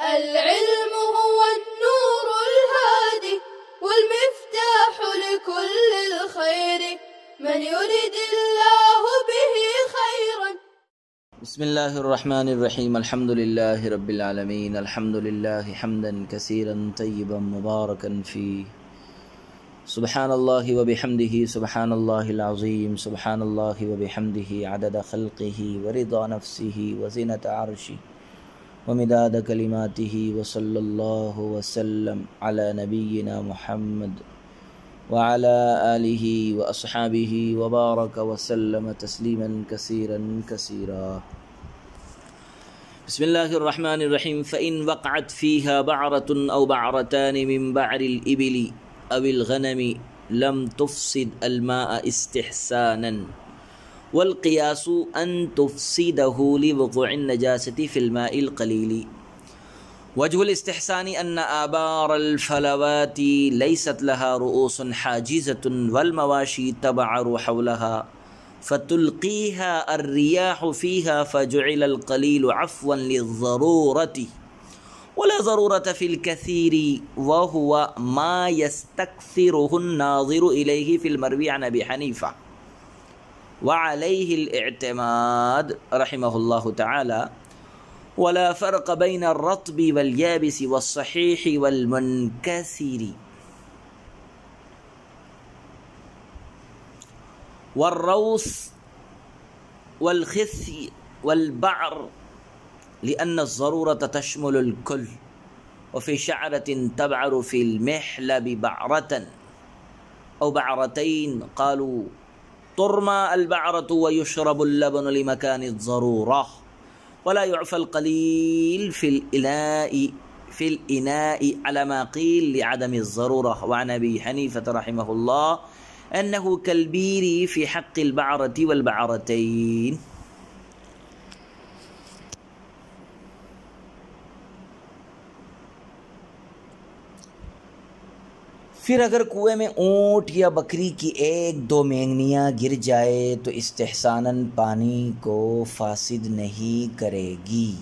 العلم هو النور الهادي والمفتاح لكل الخير من يرد الله به خيرا. بسم الله الرحمن الرحيم. الحمد لله رب العالمين. الحمد لله حمدا كثيرا طيبا مباركا فيه. سبحان الله وبحمده سبحان الله العظيم. سبحان الله وبحمده عدد خلقه ورضا نفسه وزنة عرشه ومداد كلماته وصلى الله وسلم على نبينا محمد وعلى آله وأصحابه وبارك وسلم تسليما كثيرا كثيرا. بسم الله الرحمن الرحيم. فإن وقعت فيها بعرة أو بعرتان من بعر الإبل أو الغنم لم تفسد الماء استحسانا، والقياس أن تفسده لوقوع النجاسة في الماء القليل. وجه الاستحسان أن آبار الفلوات ليست لها رؤوس حاجزة والمواشي تبعر حولها فتلقيها الرياح فيها فجعل القليل عفوا للضرورة ولا ضرورة في الكثير، وهو ما يستكثره الناظر إليه في المروي عن أبي حنيفة وعليه الاعتماد رحمه الله تعالى. ولا فرق بين الرطب واليابس والصحيح والمنكسر والروث والخث والبعر لأن الضرورة تشمل الكل. وفي شعرة تبعر في المحلب بعرة أو بعرتين قالوا ترمى البعرة ويشرب اللبن لمكان الضرورة، ولا يعفى القليل في الإناء على ما قيل لعدم الضرورة. وعن أبي حنيفة رحمه الله أنه كالبير في حق البعرة والبعرتين. پھر اگر کنویں میں اونٹ یا بکری کی ایک دو مینگنیاں گر جائے تو استحساناً پانی کو فاسد نہیں کرے گی،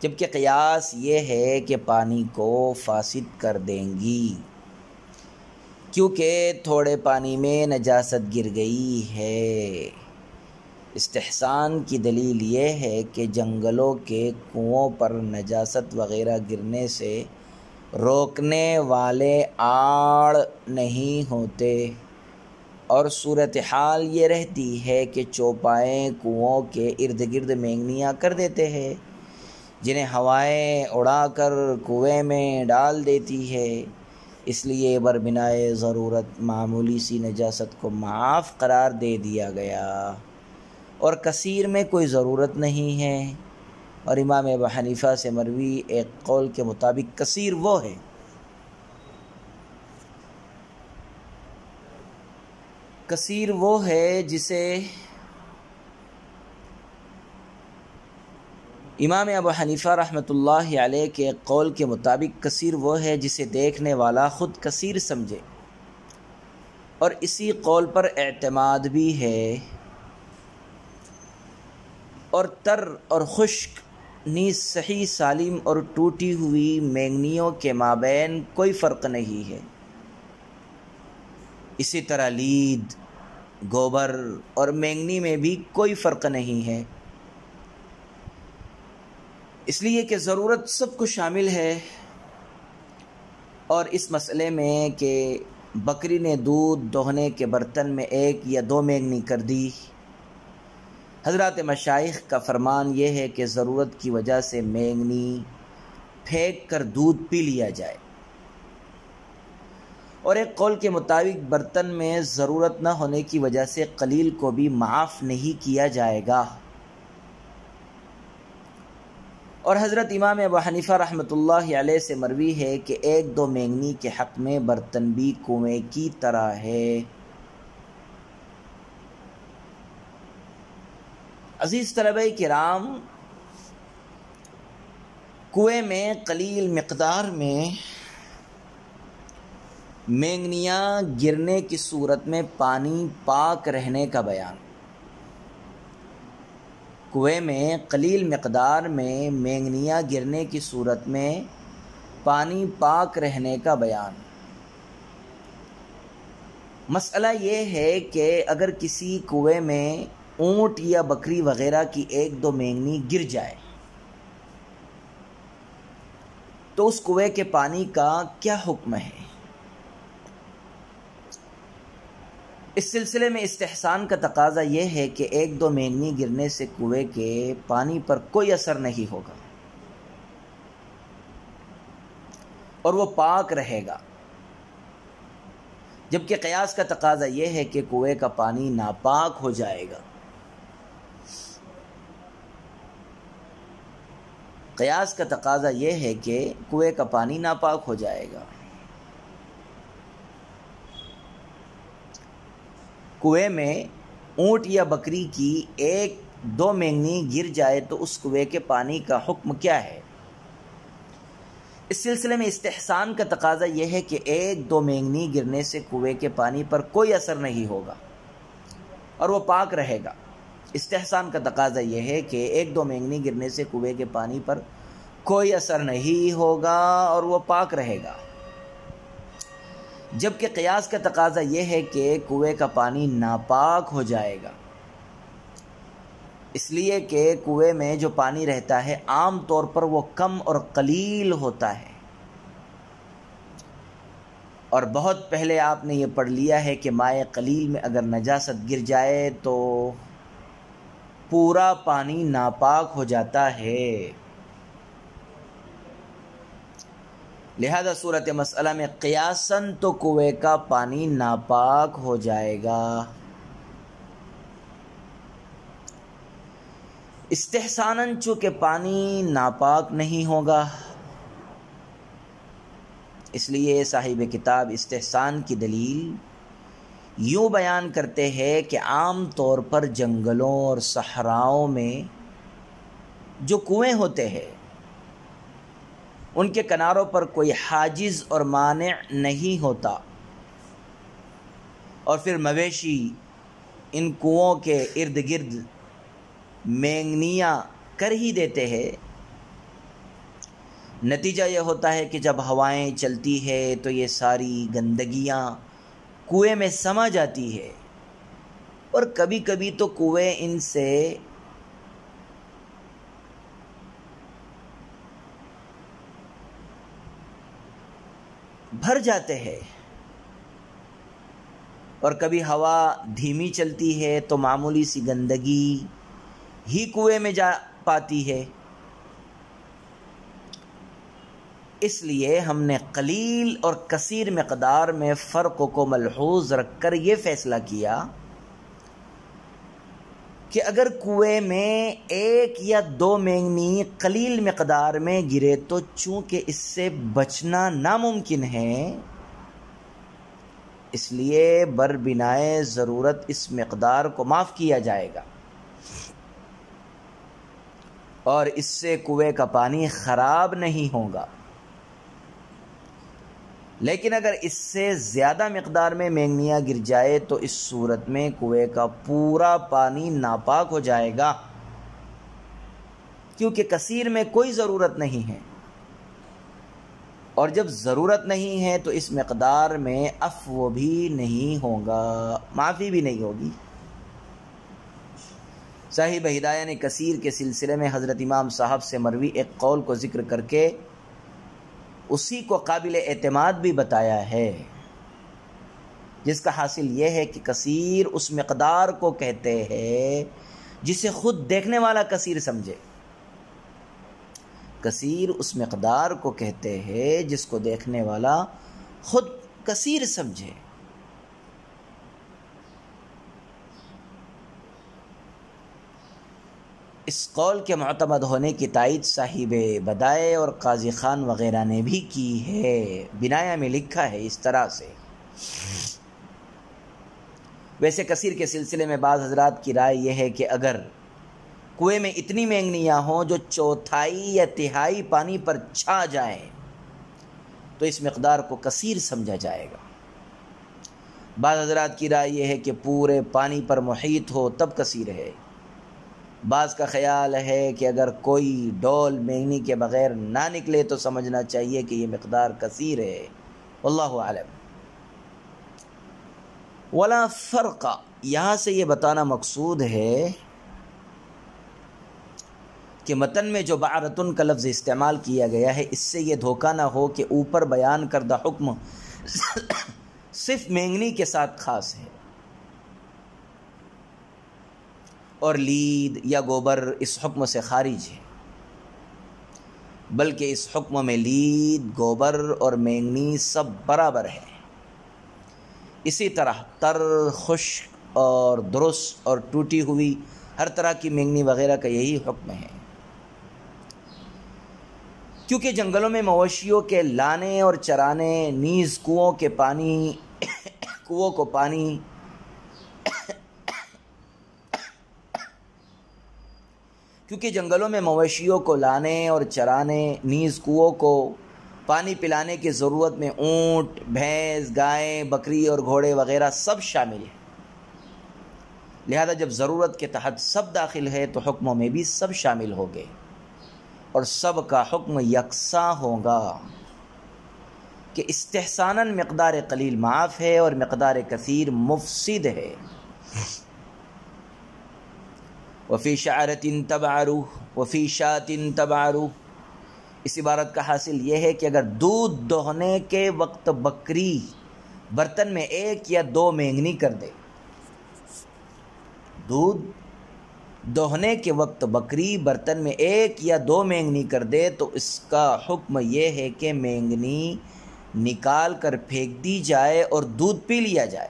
جبکہ قیاس یہ ہے کہ پانی کو فاسد کر دیں گی، کیونکہ تھوڑے پانی میں نجاست گر گئی ہے۔ استحسان کی دلیل یہ ہے کہ جنگلوں کے کنووں پر نجاست وغیرہ گرنے سے روکنے والے آڑ نہیں ہوتے، اور صورتحال یہ رہتی ہے کہ چوپائیں کنووں کے ارد گرد مینگنیاں کر دیتے ہیں، جنہیں ہوائیں اڑا کر کنویں میں ڈال دیتی ہے۔ اس لیے بربنائے ضرورت معمولی سی نجاست کو معاف قرار دے دیا گیا، اور کثیر میں کوئی ضرورت نہیں ہے۔ اور امام ابو حنیفہ سے مروی ایک قول کے مطابق کثیر وہ ہے جسے امام ابو حنیفہ رحمۃ اللہ علیہ کے ایک قول کے مطابق کثیر وہ ہے جسے دیکھنے والا خود کثیر سمجھے، اور اسی قول پر اعتماد بھی ہے۔ اور تر اور خشک نیز صحیح سالم اور ٹوٹی ہوئی مینگنیوں کے مابین کوئی فرق نہیں ہے۔ اسی طرح لید، گوبر اور مینگنی میں بھی کوئی فرق نہیں ہے، اس لیے کہ ضرورت سب کو شامل ہے۔ اور اس مسئلے میں کہ بکری نے دودھ دوہنے کے برتن میں ایک یا دو مینگنی کر دی، حضرات مشائخ کا فرمان یہ ہے کہ ضرورت کی وجہ سے مینگنی پھینک کر دودھ پی لیا جائے، اور ایک قول کے مطابق برتن میں ضرورت نہ ہونے کی وجہ سے قلیل کو بھی معاف نہیں کیا جائے گا۔ اور حضرت امام ابو حنیفہ رحمۃ اللہ علیہ سے مروی ہے کہ ایک دو مینگنی کے حق میں برتن بھی کنویں کی طرح ہے۔ عزیز طلبہ کرام، کنویں میں قلیل مقدار میں مینگنیاں گرنے کی صورت میں پانی پاک رہنے کا بیان، کنویں میں قلیل مقدار میں مینگنیاں گرنے کی صورت میں پانی پاک رہنے کا بیان۔ مسئلہ یہ ہے کہ اگر کسی کنویں میں اونٹ یا بکری وغیرہ کی 1-2 مینگنی گر جائے تو اس کنویں کے پانی کا کیا حکم ہے؟ اس سلسلے میں استحسان کا تقاضا یہ ہے کہ 1-2 مینگنی گرنے سے کنویں کے پانی پر کوئی اثر نہیں ہوگا اور وہ پاک رہے گا، جبکہ قیاس کا تقاضا یہ ہے کہ کنویں کا پانی ناپاک ہو جائے گا۔ قیاس کا تقاضا یہ ہے کہ کنویں کا پانی ناپاک ہو جائے گا۔ کنویں میں اونٹ یا بکری کی 1-2 مینگنی گر جائے تو اس کنویں کے پانی کا حکم کیا ہے؟ اس سلسلے میں استحسان کا تقاضا یہ ہے کہ 1-2 مینگنی گرنے سے کنویں کے پانی پر کوئی اثر نہیں ہوگا اور وہ پاک رہے گا۔ استحسان کا تقاضا یہ ہے کہ 1-2 مینگنی گرنے سے کنویں کے پانی پر کوئی اثر نہیں ہوگا اور وہ پاک رہے گا، جبکہ قیاس کا تقاضا یہ ہے کہ کنویں کا پانی ناپاک ہو جائے گا، اس لیے کہ کنویں میں جو پانی رہتا ہے عام طور پر وہ کم اور قلیل ہوتا ہے، اور بہت پہلے آپ نے یہ پڑھ لیا ہے کہ مائع قلیل میں اگر نجاست گر جائے تو پورا پانی ناپاک ہو جاتا ہے۔ لہذا صورت مسئلہ میں قیاساً تو کنویں کا پانی ناپاک ہو جائے گا۔ استحساناً چونکہ پانی ناپاک نہیں ہوگا، اس لیے صاحب کتاب استحسان کی دلیل یوں بیان کرتے ہیں کہ عام طور پر جنگلوں اور صحراؤں میں جو کنویں ہوتے ہیں ان کے کناروں پر کوئی حاجز اور مانع نہیں ہوتا، اور پھر مویشی ان کنووں کے ارد گرد مینگنیاں کر ہی دیتے ہیں۔ نتیجہ یہ ہوتا ہے کہ جب ہوائیں چلتی ہے تو یہ ساری گندگیاں کنویں میں سما جاتی ہے، اور کبھی کبھی تو کنویں ان سے بھر جاتے ہیں، اور کبھی ہوا دھیمی چلتی ہے تو معمولی سی گندگی ہی کنویں میں جا پاتی ہے۔ اس لیے ہم نے قلیل اور کثیر مقدار میں فرق کو ملحوظ رکھ کر یہ فیصلہ کیا کہ اگر کنویں میں 1 یا 2 مینگنی قلیل مقدار میں گرے تو چونکہ اس سے بچنا ناممکن ہے، اس لیے بربنائے ضرورت اس مقدار کو معاف کیا جائے گا، اور اس سے کنویں کا پانی خراب نہیں ہوگا۔ لیکن اگر اس سے زیادہ مقدار میں مینگنیاں گر جائے تو اس صورت میں کنویں کا پورا پانی ناپاک ہو جائے گا، کیونکہ کثیر میں کوئی ضرورت نہیں ہے، اور جب ضرورت نہیں ہے تو اس مقدار میں عفو بھی نہیں ہوگا، معافی بھی نہیں ہوگی۔ صاحب ہدایہ نے کثیر کے سلسلے میں حضرت امام صاحب سے مروی ایک قول کو ذکر کر کے اسی کو قابل اعتماد بھی بتایا ہے، جس کا حاصل یہ ہے کہ کثیر اس مقدار کو کہتے ہیں جسے خود دیکھنے والا کثیر سمجھے۔ کثیر اس مقدار کو کہتے ہیں جس کو دیکھنے والا خود کثیر سمجھے۔ اس قول کے معتمد ہونے کی تائید صاحب بدائع اور قاضی خان وغیرہ نے بھی کی ہے۔ بنایہ میں لکھا ہے اس طرح سے۔ ویسے کثیر کے سلسلے میں بعض حضرات کی رائے یہ ہے کہ اگر کنویں میں اتنی مینگنیاں ہوں جو 1/4 یا 1/3 پانی پر چھا جائیں تو اس مقدار کو کثیر سمجھا جائے گا۔ بعض حضرات کی رائے یہ ہے کہ پورے پانی پر محیط ہو تب کثیر ہے۔ بعض کا خیال ہے کہ اگر کوئی ڈول مینگنی کے بغیر نہ نکلے تو سمجھنا چاہیے کہ یہ مقدار کثیر ہے، واللہ اعلم۔ ولا فرق، یہاں سے یہ بتانا مقصود ہے کہ متن میں جو بعرتن کا لفظ استعمال کیا گیا ہے، اس سے یہ دھوکہ نہ ہو کہ اوپر بیان کردہ حکم صرف مینگنی کے ساتھ خاص ہے اور لید یا گوبر اس حکم سے خارج ہے، بلکہ اس حکم میں لید، گوبر اور مینگنی سب برابر ہے۔ اسی طرح تر، خشک اور درست اور ٹوٹی ہوئی ہر طرح کی مینگنی وغیرہ کا یہی حکم ہے، کیونکہ جنگلوں میں مویشیوں کے لانے اور چرانے نیز کنوؤں کو پانی کیونکہ جنگلوں میں مویشیوں کو لانے اور چرانے نیز کنوؤں کو پانی پلانے کی ضرورت میں اونٹ، بھینس، گائے، بکری اور گھوڑے وغیرہ سب شامل ہیں، لہذا جب ضرورت کے تحت سب داخل ہے تو حکموں میں بھی سب شامل ہو گئے اور سب کا حکم یکساں ہوگا کہ استحساناً مقدار قلیل معاف ہے اور مقدار کثیر مفسد ہے۔ وفی شعرۃ تبعروہ وفی شاۃ تبعروہ، اس عبارت کا حاصل یہ ہے کہ اگر دودھ دوہنے کے وقت بکری برتن میں 1 یا 2 مینگنی کر دے، دودھ دوہنے کے وقت بکری برتن میں 1 یا 2 مینگنی کر دے تو اس کا حکم یہ ہے کہ مینگنی نکال کر پھینک دی جائے اور دودھ پی لیا جائے،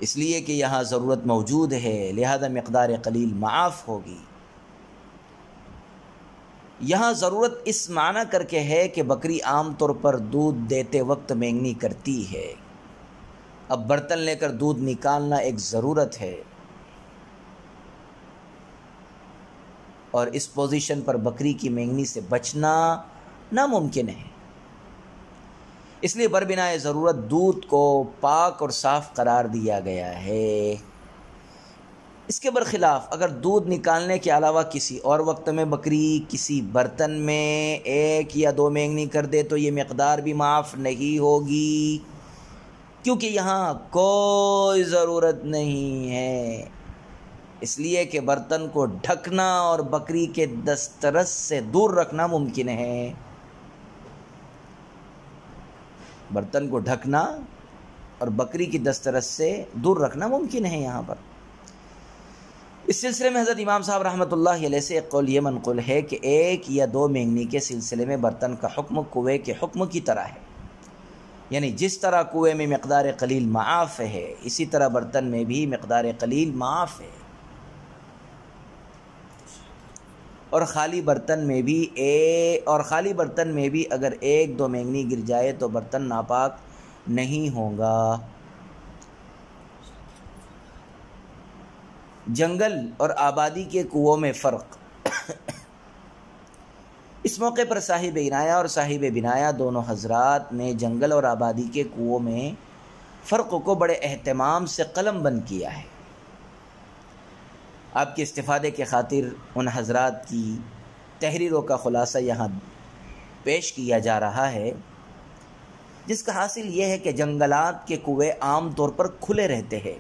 اس لیے کہ یہاں ضرورت موجود ہے، لہذا مقدار قلیل معاف ہوگی۔ یہاں ضرورت اس معنی کر کے ہے کہ بکری عام طور پر دودھ دیتے وقت مینگنی کرتی ہے، اب برتن لے کر دودھ نکالنا ایک ضرورت ہے اور اس پوزیشن پر بکری کی مینگنی سے بچنا ناممکن ہے، اس لیے بربنائے ضرورت دودھ کو پاک اور صاف قرار دیا گیا ہے۔ اس کے برخلاف اگر دودھ نکالنے کے علاوہ کسی اور وقت میں بکری کسی برتن میں 1 یا 2 مینگنی کر دے تو یہ مقدار بھی معاف نہیں ہوگی، کیونکہ یہاں کوئی ضرورت نہیں ہے، اس لیے کہ برتن کو ڈھکنا اور بکری کے دسترس سے دور رکھنا ممکن ہے۔ برتن کو ڈھکنا اور بکری کی دسترس سے دور رکھنا ممکن ہے یہاں پر۔ اس سلسلے میں حضرت امام صاحب رحمۃ اللہ علیہ سے ایک قول یہ منقول ہے کہ 1 یا 2 مینگنی کے سلسلے میں برتن کا حکم کنویں کے حکم کی طرح ہے، یعنی جس طرح کنویں میں مقدار قلیل معاف ہے اسی طرح برتن میں بھی مقدار قلیل معاف ہے، اور خالی برتن میں بھی اگر 1-2 مینگنی گر جائے تو برتن ناپاک نہیں ہوگا۔ جنگل اور آبادی کے کنووں میں فرق۔ اس موقع پر صاحب عنایہ اور صاحب بنایہ دونوں حضرات نے جنگل اور آبادی کے کنووں میں فرق کو بڑے اہتمام سے قلم بند کیا ہے۔ آپ کے استفادے کے خاطر ان حضرات کی تحریروں کا خلاصہ یہاں پیش کیا جا رہا ہے، جس کا حاصل یہ ہے کہ جنگلات کے کنویں عام طور پر کھلے رہتے ہیں،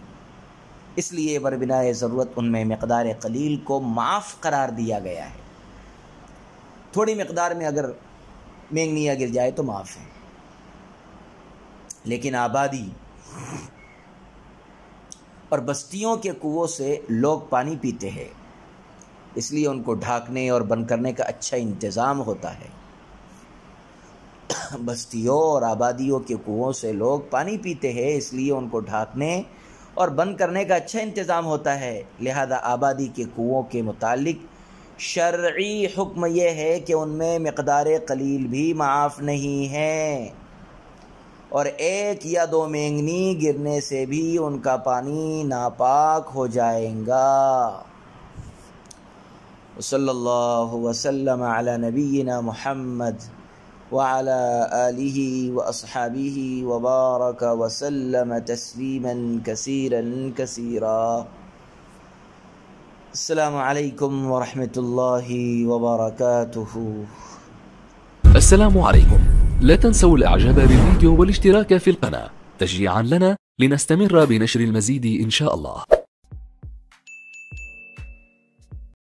اس لیے بربنائے ضرورت ان میں مقدار قلیل کو معاف قرار دیا گیا ہے۔ تھوڑی مقدار میں اگر مینگنیاں گر جائے تو معاف ہے، لیکن آبادی اور بستیوں کے کنووں سے لوگ پانی پیتے ہیں، اس لیے ان کو ڈھانکنے اور بند کرنے کا اچھا انتظام ہوتا ہے۔ بستیوں اور آبادیوں کے کنووں سے لوگ پانی پیتے ہیں، اس لیے ان کو ڈھانکنے اور بند کرنے کا اچھا انتظام ہوتا ہے، لہذا آبادی کے کنووں کے متعلق شرعی حکم یہ ہے کہ ان میں مقدار قلیل بھی معاف نہیں ہے، اور 1 یا 2 مینگنی گرنے سے بھی ان کا پانی ناپاک ہو جائے گا۔ صلی اللہ وسلم علی نبینا محمد وعلى آلہ واصحابہ وبارک وسلم تسلیما کثیرا کثیرا۔ السلام علیکم ورحمۃ اللہ وبرکاتہ. السلام عليكم. لا تنسوا الإعجاب بالفيديو والاشتراك في القناة تشجيعا لنا لنستمر بنشر المزيد إن شاء الله.